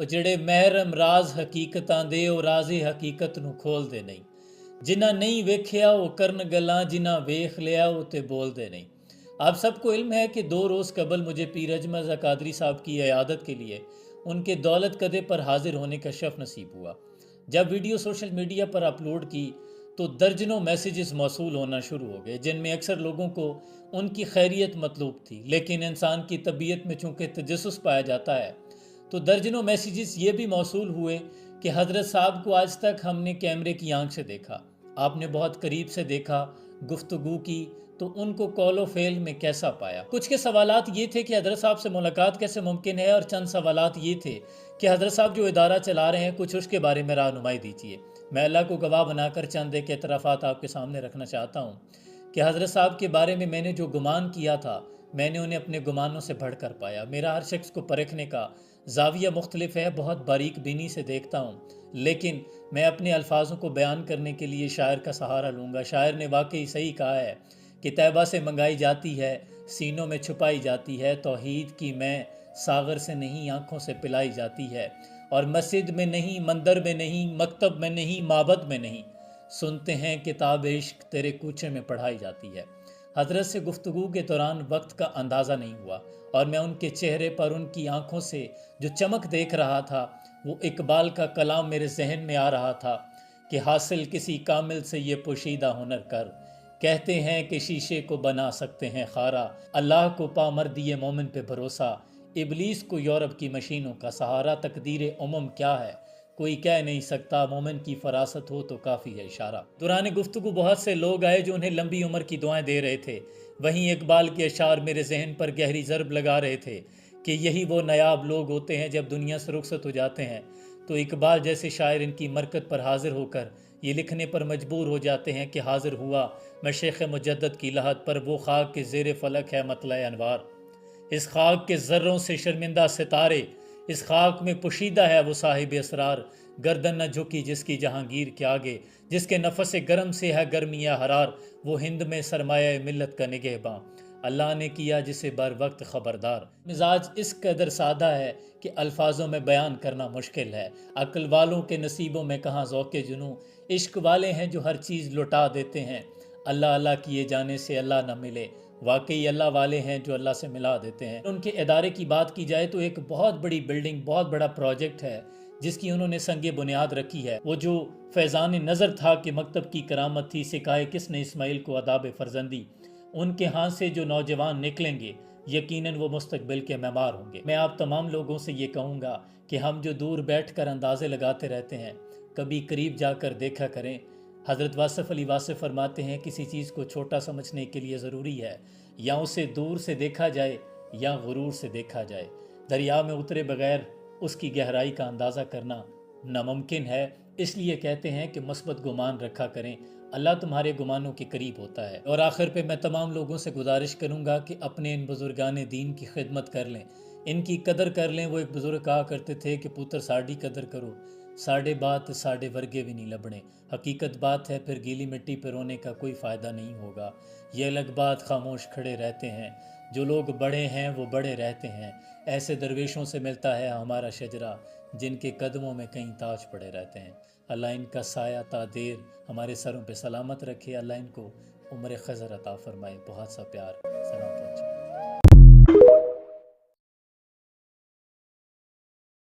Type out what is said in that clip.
ਉਹ ਜਿਹੜੇ ਮਹਿਰਮ ਰਾਜ਼ ਹਕੀਕਤਾਂ ਦੇ ਉਹ ਰਾਜ਼ੇ ਹਕੀਕਤ ਨੂੰ ਖੋਲਦੇ ਨਹੀਂ। ਜਿਨ੍ਹਾਂ नहीं वेख्या वो करन गल्लां, जिन्हां वेख लिया वो ते बोलते नहीं। आप सबको इल्म है कि 2 रोज़ कबल मुझे पीर अजमल ज़कादरी साहब की इयादत के लिए उनके दौलत कदे पर हाजिर होने का शर्फ नसीब हुआ। जब वीडियो सोशल मीडिया पर अपलोड की तो दर्जनों मैसेजेस मौसूल होना शुरू हो गए, जिनमें अक्सर लोगों को उनकी खैरियत मतलूब थी, लेकिन इंसान की तबीयत में चूँकि तजस्सुस पाया जाता है तो दर्जनों मैसेजेस ये भी मौसूल हुए कि हज़रत साहब को आज तक हमने कैमरे की आंख से देखा, आपने बहुत करीब से देखा, गुफ्तगू की, तो उनको कौलो फेल में कैसा पाया। कुछ के सवालात ये थे कि हज़रत साहब से मुलाकात कैसे मुमकिन है, और चंद सवालात ये थे कि हज़रत साहब जो इदारा चला रहे हैं कुछ उसके बारे में रहनुमाई दीजिए। मैं अल्लाह को गवाह बनाकर चंद एक एतराफ़ात आपके सामने रखना चाहता हूँ कि हज़रत साहब के बारे में मैंने जो गुमान किया था, मैंने उन्हें अपने गुमानों से बढ़कर पाया। मेरा हर शख्स को परखने का ज़ाविया मुख्तलिफ है, बहुत बारीक बीनी से देखता हूँ, लेकिन मैं अपने अल्फाजों को बयान करने के लिए शायर का सहारा लूँगा। शायर ने वाकई सही कहा है कि तैबा से मंगाई जाती है, सीनों में छुपाई जाती है, तौहीद की मैं सागर से नहीं आँखों से पिलाई जाती है, और मस्जिद में नहीं, मंदिर में नहीं, मकतब में नहीं, माबद में नहीं, सुनते हैं किताब इश्क तेरे कूचे में पढ़ाई जाती है। हजरत से गुफ्तगू के दौरान वक्त का अंदाज़ा नहीं हुआ, और मैं उनके चेहरे पर उनकी आंखों से जो चमक देख रहा था, वो इकबाल का कलाम मेरे जहन में आ रहा था कि हासिल किसी कामिल से ये पोशीदा हुनर कर, कहते हैं कि शीशे को बना सकते हैं खारा, अल्लाह को पा मर्दिए मोमिन पे भरोसा, इबलीस को यूरोप की मशीनों का सहारा, तकदीर उमम क्या है कोई कह नहीं सकता, मोमिन की फरासत हो तो काफ़ी है इशारा। दौरान गुफ्तगू बहुत से लोग आए जो उन्हें लंबी उम्र की दुआएं दे रहे थे। वहीं इकबाल के अशार मेरे जहन पर गहरी ज़रब लगा रहे थे कि यही वो नायाब लोग होते हैं जब दुनिया से रुखसत हो जाते हैं तो इकबाल जैसे शायर इनकी मरकत पर हाजिर होकर ये लिखने पर मजबूर हो जाते हैं कि हाजिर हुआ मैं शेख मुजद्दद की लहद पर, वो खाक के ज़ेर फलक है मतला अनवार, इस खाक के ज़र्रों से शर्मिंदा सितारे, इस खाक में पोशीदा है वो साहिब असरार, गर्दन न झुकी जिसकी जहांगीर के आगे, जिसके नफस गर्म से है गर्मिया हरार, वो हिंद में सरमाया मिल्लत का निगहबां, अल्लाह ने किया जिसे बर वक्त खबरदार। मिजाज इस कदर सादा है कि अल्फाजों में बयान करना मुश्किल है। अक्ल वालों के नसीबों में कहाँ ज़ौक़े जुनूं, इश्क वाले हैं जो हर चीज़ लुटा देते हैं, अल्लाह अल्लाह किए जाने से अल्लाह न मिले, वाकई अल्लाह वाले हैं जो अल्लाह से मिला देते हैं। उनके इदारे की बात की जाए तो एक बहुत बड़ी बिल्डिंग, बहुत बड़ा प्रोजेक्ट है जिसकी उन्होंने संगे बुनियाद रखी है। वो जो फैज़ान नज़र था कि मकतब की करामत थी, सिखाए किसने इस्माइल को अदाब फ़र्जंदी, उनके हाथ से जो नौजवान निकलेंगे यकीनन वो मुस्तकबिल के मेमार होंगे। मैं आप तमाम लोगों से ये कहूँगा कि हम जो दूर बैठ कर अंदाज़े लगाते रहते हैं, कभी करीब जाकर देखा करें। हज़रत वासिफ़ अली वासिफ़ फरमाते हैं किसी चीज़ को छोटा समझने के लिए ज़रूरी है या उसे दूर से देखा जाए या गुरूर से देखा जाए। दरिया में उतरे बगैर उसकी गहराई का अंदाज़ा करना नामुमकिन है, इसलिए कहते हैं कि मस्बत गुमान रखा करें, अल्लाह तुम्हारे गुमानों के करीब होता है। और आखिर पे मैं तमाम लोगों से गुजारिश करूँगा कि अपने इन बुजुर्गान दीन की खिदमत कर लें, इनकी कदर कर लें। वो एक बुज़ुर्ग कहा करते थे कि पुत्र साड़ी कदर करो, साढ़े बात साढ़े वर्गे भी नहीं लबने। हकीकत बात है फिर गीली मिट्टी पर रोने का कोई फ़ायदा नहीं होगा। ये अलग बात खामोश खड़े रहते हैं, जो लोग बड़े हैं वो बड़े रहते हैं। ऐसे दरवेशों से मिलता है हमारा शजरा, जिनके कदमों में कई ताज पड़े रहते हैं। अल्लाह इनका साया ता देर हमारे सरों पे सलामत रखे, अल्लाह इनको उम्र खज़र अता फरमाए। बहुत सा प्यार, सलाम।